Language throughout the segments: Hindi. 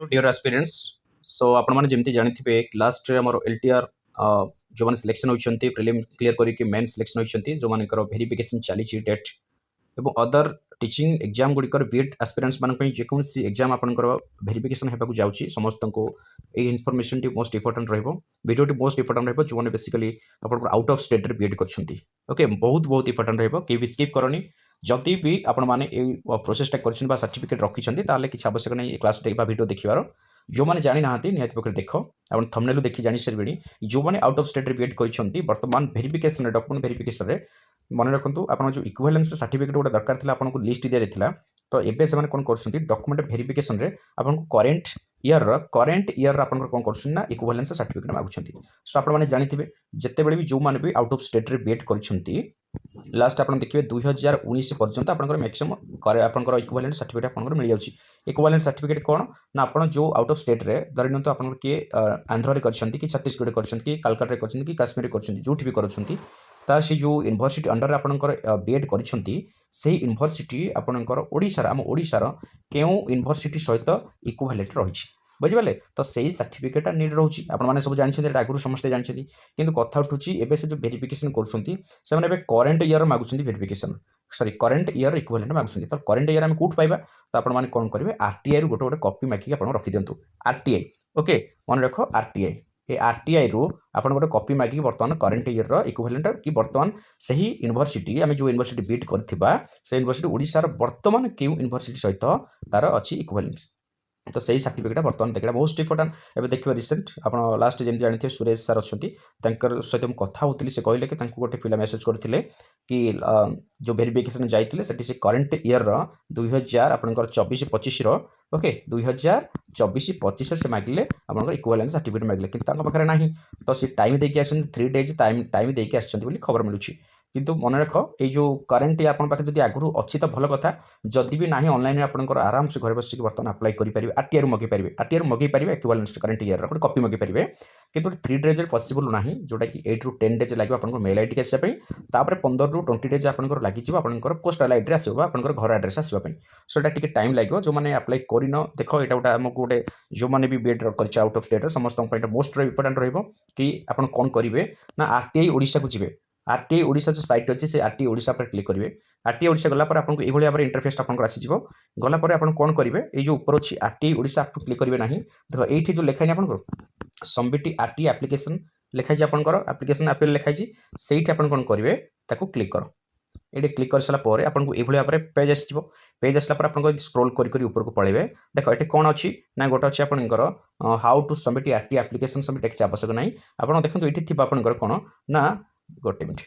डियर एस्पिरेंट्स सो आपण माने जेमती जानिथिबे लास्ट रे हमर एलटीआर जो माने सिलेक्शन होइछंती प्रीलिम क्लियर करिके मेन सिलेक्शन होइछंती जो माने कर वेरिफिकेशन चली छि डेट एवं अदर टीचिंग एग्जाम गुडिकर बीएड एस्पिरेंट्स मान पई जेकोसी एग्जाम आपनकर वेरिफिकेशन हेबाकू जाउछि समस्त को ए इन्फॉर्मेशन टी मोस्ट इंपोर्टेंट रहबो वीडियो टी मोस्ट इंपोर्टेंट रहबो जो माने बेसिकली आपनकर आउट ऑफ स्टेट रे बीएड करछंती ओके बहुत बहुत इंपोर्टेंट रहबो के भी स्किप करनी जदि भी आपण माने ए प्रोसेसटा करछन बा सर्टिफिकेट रखिछंती ताले किछ आवश्यक नै ए क्लास देखबा वीडियो देखिबार जो माने जानि नाहंती निहाती पकर देखो आपण थंबनेल देखि जानि सरबेनी जो माने आउट ऑफ स्टेट रे बीएड करछंती वर्तमान वेरिफिकेशन रे डॉक्यूमेंट वेरिफिकेशन रे मन रखु आप जो इक्विवेलेंस सर्टिफिकेट गोटे दरकार था आपको लिस्ट दि जाता तो एबे से कौन कर डॉक्यूमेंट वेरिफिकेशन रे आपको करेन्ट ईयर आप कौन कर इक्विवेलेंस सर्टिफिकेट मागुंट सो आप जानते जिते भी जो मैंने भी आउट ऑफ स्टेट रे बीएड कर लास्ट आप देखिए 2019 पर्यंत आप मैक्सिमम आपंकर इक्विवेलेंट सर्टिफिकेट आप मिल जाए इक्विवेलेंट सर्टिफिकेट कौन ना आप जो आउट ऑफ स्टेट रे धरी नियंतु आप किए आंध्र कर छत्तीसगढ़ कर कलकाता कर काश्मीर कर जो भी कर तार से जो यूनिवर्सिटी अंडर आपनकर बीएड करिसंती से यूनिवर्सिटी आपनकर ओडिसा आम ओडिसा केउ यूनिवर्सिटी सहित इक्विवेलेंट रही बुझिपारे तो सही सर्टिफिकेट नीड रोचे आपने सब जानते आगुरी समस्ते जानते कि कथा उठूँ एवं से जो वेरिफिकेशन कर करेन्ट ईयर मागुं verification sorry current year equivalent मागुं तो करेन्ट ईयर आम कौट पाइबा तो आपने कौन करेंगे आरटीआई गोटे गोटे कॉपी मागिक आप रखी दिंतु आरटीआई ओके मन रख आरटीआई ए आरटीआई रु आप गोटे कॉपी मागिक बर्तमान करेन्ट ईयर इक्विवेलेंट कि बर्तमान सही यूनिवर्सिटी आम जो यूनिवर्सिटी बीट करथिबा से यूनिवर्सिटी ओडिशार बर्तमान क्यों यूनिवर्सिटी सहित तार अच्छी इक्विवेलेंट तो सही सर्टिफिकेट बर्तमान देखा मोस्ट इंपोर्टेंट एवं देखिए रिसेंट आप लास्ट जमी जानते सुरेश सार अच्छा सहित मुझे कथा होती से कहले कि गोटे पिला मेसेज करते कि जो वेरिफिकेशन जाइए से करेन्ट ईयर 2000 आपंकर 24-25 ओके 2024-25 से मागिले आप इक्विवेलेंट सर्टिफिकेट मागिले कि पाखे ना तो सी टाइम देके आस 3 डेज टाइम देके आसछंती खबर मिलूँ किंतु मन रख ये जो करेन्ट आपन पाखे जब आगुरी अच्छी तो भल कथा जदि भी ना ऑनलाइन आपंकर आराम से घर बस बर्तमान अप्लाई करेंगे आरटीआई मगे पारे आरटीआई मगे पारे इक्विवेलेंट करेन्ट ईयर गोटे कॉपी मगे पारे किंतु 3 डेज पॉसिबल ना जोटा कि 8 ରୁ 10 डेज लगे आपको मेल आईडी आसापी 15 ରୁ 20 डेज आपंकर लगे आपंकर पोस्टाल आईडी आसो आपंकर घर एड्रेस आसवाई सो टी टाइम लगे जो मैंने अप्लाई कर देख यहाँ गोटे आमको गोटे जो मैंने भी बीएड कर आउट ऑफ स्टेट समस्त मोस्ट इंपोर्टेंट रही आप कौन करेंगे ना आरटीआई ओडिशा को जी आरटीआई ओडिशा जो साइट अच्छी से आरटीआई ओडिशा पर क्लिक करेंगे आरटीआई ओडिशा गलापर आपको ये भाव इंटरफेस आपको आसीज गलापर आप कौन करेंगे ये जो ऊपर अच्छी आरटीआई ओडिशा आप क्लिक करेंगे ना देखो ये जो लिखाई आपको सबमिट आरटीआई एप्लिकेशन लिखाई आपंकर एप्लिकेशन अपील लिखाई से कौन करेंगे क्लिक कर ये क्लिक कर सारापर आपको ये भाव में पेज आसो पेज आसला आपको स्क्रोल कर ऊपर को पलैबे देख ये कौन अच्छी ना गोटे अच्छी आपंकर how to submit RTI application submit किसी आवश्यक ना आप देखो ये थी आपंकर कौन ना गोटे मिनट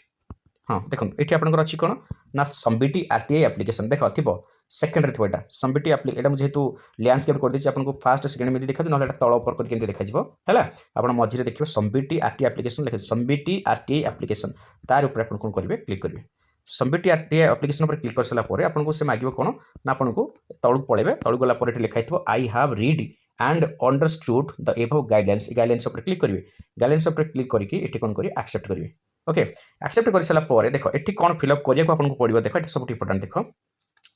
हाँ देखो ये आपंकर अच्छी कौन ना सबमिट आरटीआई एप्लिकेशन देख थी सेकेंड थी यहाँ सबमिट एप्लिकेशन जेहेतु लैंडस्केप कर देती आपको फास्ट सेकेंड में देखा ना तल ऊपर करके देखा है आप मझे देखिए सबमिट आरटीआई एप्लिकेशन लिखे सबमिट आरटीआई एप्लिकेशन तार ऊपर आप कौन करेंगे क्लिक करेंगे सबमिट आरटीआई एप्लिकेशन पर क्लिक कर सारापर आपको से मांगे कौन ना आपको तलू पलैबे तलू गलापर ये लिखाई I have read and understood the above guidelines पर क्लिक करेंगे गाइडलाइंस पर क्लिक करके ये कौन करेंगे एक्सेप्ट करेंगे ओके एक्सेप्ट कर सारापर देख ये कौन फिलअप करने को पड़ो देख ये सब इंपोर्टेंट देख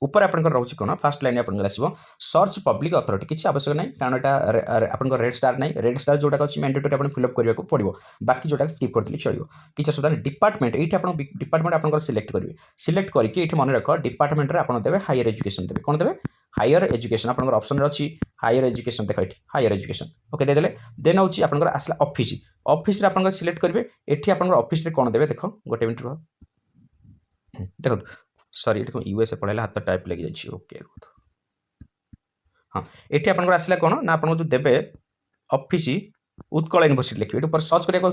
ऊपर आपंकर रोचे कौन फास्ट लाइन आपंकर आसो सर्च पब्लिक अथॉरिटी किसी आवश्यक नहीं कारण यहाँ आपंकर रेड स्टार नहीं रेड स्टार जोटा अच्छी मैंडेटरी आप फिलअप करने को पड़ो बाकी जोटा स्किप कर चलो किसी असुविधा नहीं डिपार्टमेंट ये डिपार्टमेंट आपंकर सिलेक्ट करेंगे सिलेक्ट करके ये मन रख डिपार्टमेंट में आप देवे हायर एजुकेशन देवे कौन देवे हायर एजुकेशन आपंकर ऑप्शन अच्छी हायर एजुकेशन देख ये हायर एजुकेशन ओके देदेले देन हूँ आपंकर आसला ऑफिस ऑफिस रे आपंकर सिलेक्ट करेंगे ये आपंकर ऑफिस रे कौन देवे देख गोटे मिनट रुह देखो सॉरी देखो यूएसए पढ़ाला हाथ टाइप लगी जाइए ओके हाँ ये आपंकर आसला कौन ना आपको जो देवे ऑफिस उत्कल यूनिवर्सिटी लिखे ये सर्च करा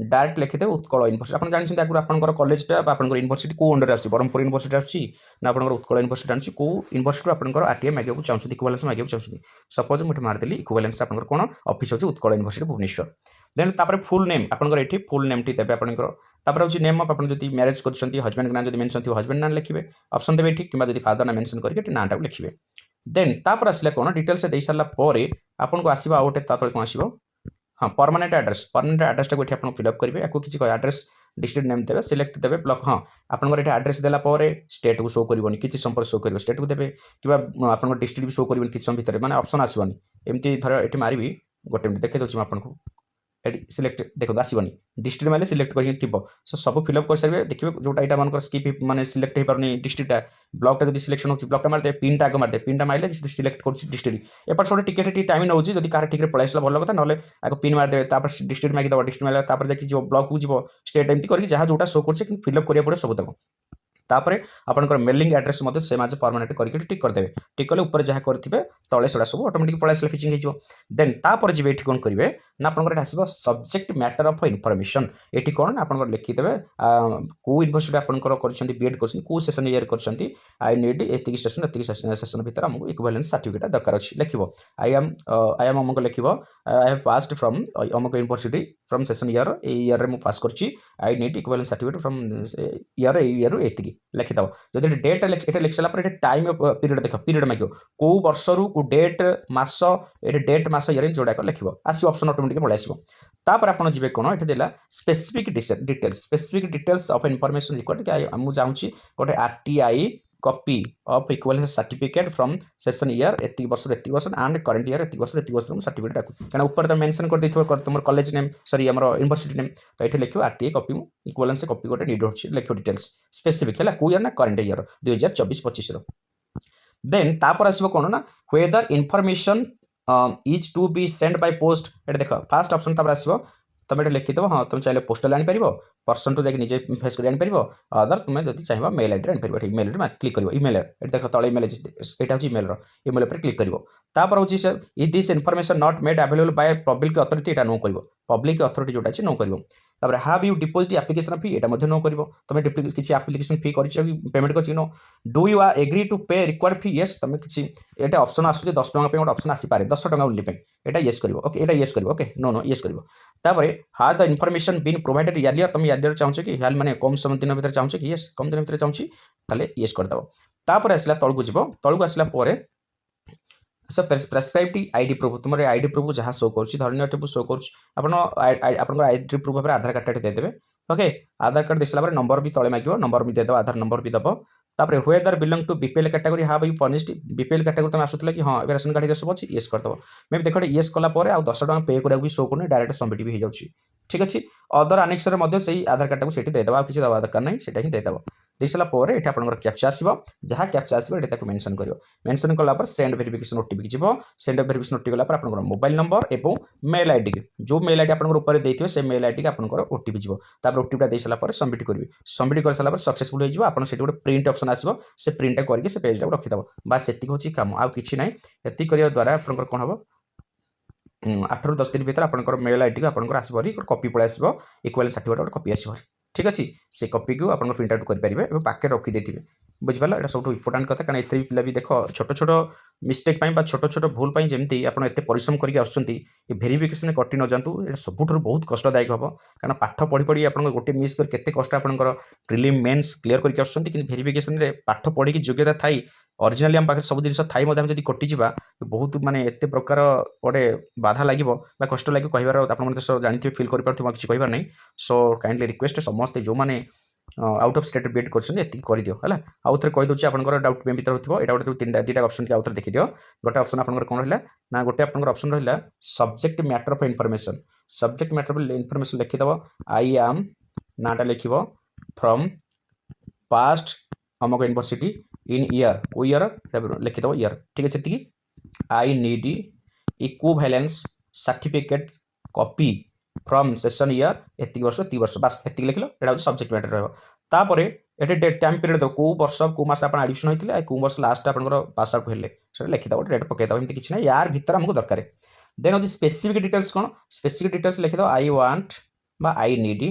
डायरेक्ट लिखिदे उत्कल यूनिवर्सिटी आप जानते आगे आपंकर कॉलेजटा आपंकर यूनिवर्सिटी को अंडर आसी ब्रह्मपुर यूनिवर्सिटी आसी ना आपंकर उत्कल यूनिवर्सिटी आसी को यूनिवर्सिटी आपंकर आरटीआई मांगे चाहते इक्विवेलेंस मांगे चाहते सपोज मुझे मारदेली इक्विवेलेंस आपंकर कौन ऑफिस अच्छी उत्कल यूनिवर्सिटी भुवनेश्वर देन तापर फुल नेम आपंकर ये फुल नेम टी देवे आपंकर तापर हूँ नेम आप जो मैरेज कर हजबैंड ना जो मेंशन थी हजबैंड ना लिखे ऑप्शन देवे कि जो फादर ना मेंशन करके नाटा लिखे देन तापर आसला कौन डिटेल्स दे सारापर आपको आसो आउ गोटे कौन आसो हाँ परमानेंट एड्रेस को ये फिलअप करेंगे आपको किसी एड्रेस डिस्ट्रिक्ट नेम देवे सिलेक्ट देवे ब्लॉक हाँ आपंकर ये एड्रेस देला स्टेट को शो करनी किसी समय शो कर स्टेट को देवे कि आप डिस्ट्रिक्ट भी शो कर किसी समय भितर मैंने ऑप्शन आसवनी एमती थर ये मारि गोटे मिनट देखी दूसरी आपको एटी सिलेक्ट देखो आसवनी डिस्ट्रिक्ट मारे सिलेक्ट कर सो सब फिलअप कर सारे देखिए जोटा यहाँ मानक स्किप माने सिलेक्ट हो पारनी डिस्ट्रिक्टा ब्लॉकटा जो सिलेक्शन होती ब्लॉकटा मारदे पिनटा आगे मारदे पिनटा मारे सिलेक्ट कर डिस्ट्रिक्ट एपट सब टिके टाइम नौ जब कार ठीक पलि आसला भल कथा ना आगे पिन मारदे डिस्ट्रिक्ट मागिदेव डिस्ट्रिक्ट मारे जाकि ब्लॉक को जीव स्टेट एमती करके जहाँ जोटा शो कर फिलअप करा पड़े सब तक तापर आपंकर मेलिंग एड्रेस सेम आज परमानेंट करके टिक करदेवे टिक कले ऊपर जहाँ करेंगे तले से सब ऑटोमेटिक पलि आसला फिचिंग हो देन तापर जी कौन करेंगे ना आपंकर आसो सब्जेक्ट मैटर ऑफ इनफॉरमेशन ये कौन आप लिखिदेवे कौ यूनिवर्सिटी आपंकर बीएड कर कौ सेसन ईयर कर आई नीड एति सेसन भितर आमको इक्विवेलेंस सर्टिफिकेट दरकार अच्छी लिख आई एम अमुक लिख आई हैव पास्ड फ्रॉम अमुक university from session year year में पास कर आई need equivalence certificate from year एति लिखिदेव जब डेट ये लिख सारा टाइम पीरियड देख पीरियड मांग कौ वर्ष रु को डेट मास ये डेट मास ईयर जोड़ाक लिख आस ऑप्शन ऑटोमेटिक पलि आसो तापर आप जी कौन ये देला specific details of information required मुझे चाहूँगी गोटे RTI copy of equivalence certificate from session year एति वर्ष एंड करंट ईयर एति वर्ष सर्टिफिकेट डाकू क्या ऊपर तो मेंशन कर देथिबो तुम कॉलेज नेम सॉरी हमर यूनिवर्सिटी नेम तो ये लिखो आरटीआई कॉपी इक्विवेलेंस कॉपी गोटे नीड होछि लिखो डिटेल्स स्पेसिफिक है को ईयर ना करंट ईयर 2024-25 देन तापर आसो कौन ना whether information is to be send by post ये देख फास्ट ऑप्शन तापर आसो तुम ये लिखिदेव हाँ तुम चाहिए पोस्टल आनीपर पर्सन टू जाकि निजे फेस कर आनीपर अदर तुम्हें जब चाहिए मेल आईडी आनीपर इमेल क्लिक कर इमेल देख तले इमेल यहाँ हूँ इमेल इमेल पर क्लिक कर तापर हूँ sir is this information not made available by public authority यहाँ नो कर पब्लिक अथॉरिटी जोटा अच्छे नो कर तापर हाव यू डिपोजिट एप्लिकेशन फी यहाँ नो कर तुम किसी एप्लिकेशन फी कर पेमेंट कर no do you agree to pay required fee yes तुम किसी ये ऑप्शन आसूँ 10 टଙ୍କା गोटे ऑप्शन आसीपे 10 टଙ୍କା ओनली यहाँ येस कर ओके यहाँ येस कर ओके नो येस कर तापर has the information been provided earlier तुम यालियर चाहूँ कि हाल मैंने कम समय दिन भर चाहूँ कि येस कम दिन भर चाहूँ ताले येस करदेव तापर आसला तलू जीव तलू आसला सर प्रेस्क्राइब्ड आईडी प्रूफ तुम आईडी प्रूफ जहाँ शो कर शो कर आईडी प्रूफ भाव आधार कार्ड देदेवे ओके आधार कार्ड दे सारा नंबर भी तले मांग नंबर भी देदेव आधार नंबर भी दब तापर whether belong to BPL category have you furnished BPL category तुम आसूला कि हाँ रेशन कार्ड सब अच्छी येस करदेव मे भी देख येस कलापर आ 10 टଙ୍କା पे करा भी शो करनी डायरेक्ट सबमिट भी हो जाए ठीक अच्छे अदर आनेक्सर से आधार कार्ड को सीट देदेव आ किसी दवा दरकार नहीं से देदेव दे सारापर ये आप कैप्चा आसो जहाँ कैप्चा आसो ये मेंशन कर मेंशन कलापर सेंड वेरिफिकेशन ओटीपी जी सेंड वेरिफिकेशन ओटीपी गलापर आप मोबाइल नंबर और मेल आईडी जो मेल आईडी ऊपर देते से मेल आईडी आपंकर ओटीपी जी ओटीपी दे सारापर सबमिट करेंगे सबमिट कर सारापर सक्सेसफुल हो आप गोटे प्रिंट ऑप्शन आसो से प्रिंटा करके से पेज रखिदेव बास ये हूँ कम आ कि ना ये करने द्वारा आप कौन हम 8 ରୁ 10 दिन भर आपंकर मेल आईडी को आपंकर आसपरी कॉपी पलि आसो इक्विवेलेंस सर्टिफिकेट गोटे कॉपी आसो ठीक अच्छे से कॉपी को आप प्रिंट आउट करेंगे पाखे रखी देते बुझिपार यहाँ सब इम्पोर्टाट कथा कारण ये पिला भी देख छोट छोट मिस्टेक छोट छोट भूल जमी आपत परिश्रम करके भेरिफिकेशन कटि न जातु ये सबुठ बहुत कष्टदायक हम कारण पाठ पढ़ी पढ़ी आप गोटे मिस कर केते कष्ट आपंकर प्रिलिम मेन्स क्लीयर करके भेरिफिकेशन में पाठ पढ़ी योग्यता थाई ओरिजिनली आम पाखे सब जिन थाई जब कटिजा बहुत माने एते प्रकार गोटे बाधा लगे कष्ट लगे कहार आप जानते फिल कर किसी कहार नहीं सो काइंडली रिक्वेस्ट समस्ते जो मैंने आउट ऑफ स्टेट बीएड कर दियो है आउ थे कहीदे आप डाउट में भर हो गोटे 3टा ऑप्शन आउ थे देखी दियो गोटे ऑप्शन आप कौन रहा ना गोटे आप ऑप्शन रहा subject matter of information subject matter of information लिखिदेव आई एम नाटा लिख फ्रॉम पास्ट अमुक यूनिवर्सिटी इन ईयर को ईयर लिखिदेव ईयर ठीक है से I need equivalence certificate copy from session year एति वर्ष बास एति लिखल ये सब्जेक्ट मैटर रहा ये डेट टाइम पीरियड दो कौ वर्ष कौ मास आप एडमिशन होते कौ वर्ष लास्ट आप पास आउट हेल्ले से लिखिदेव डेट पकईदेव एमती किसी ना यार भीतर आमको दरकार देन हूँ स्पेसिफिक डिटेल्स कौन स्पेसिफिक डिटेल्स लिखिदेव I want I need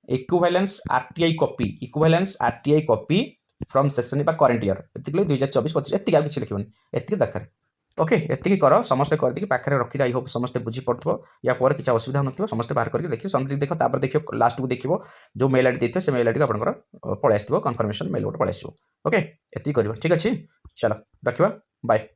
equivalence RTI copy from session current year ये 2024-25 एति किसी लिखनी एति दरकार ओके ये कर समस्ते करदे पाखे रखी आई होप समस्ते बुझी पड़ो या पर किसी असुविधा न समस्ते बाहर करके देखिए समझ देख तापर देखिए लास्ट को देखिए जो मेल आईडी देते से मेल आईडी को आप पलि आसो कन्फर्मेशन मेल गोटे पलि आसो ओके ये कर ठीक अच्छे चलो रखा बाय।